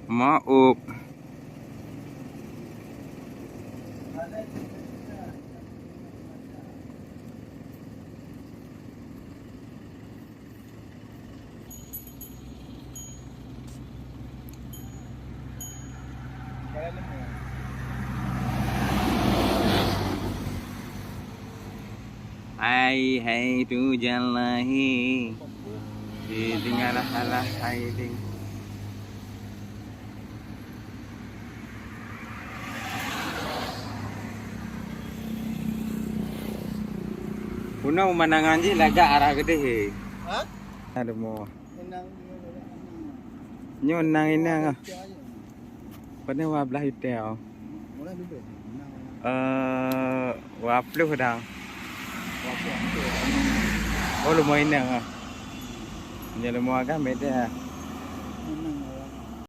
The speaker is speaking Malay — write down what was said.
Maaf. Hai tu jalahi. Tinggal halah hai ding. Puno manangan je laga arah gede he. Ha? Ada mo. Inang Nyon nang inang ah. Pada wa belah hotel. mula dulu. Wa plu dang. Oh lu mo inang ah. Dia lu mo agak beda.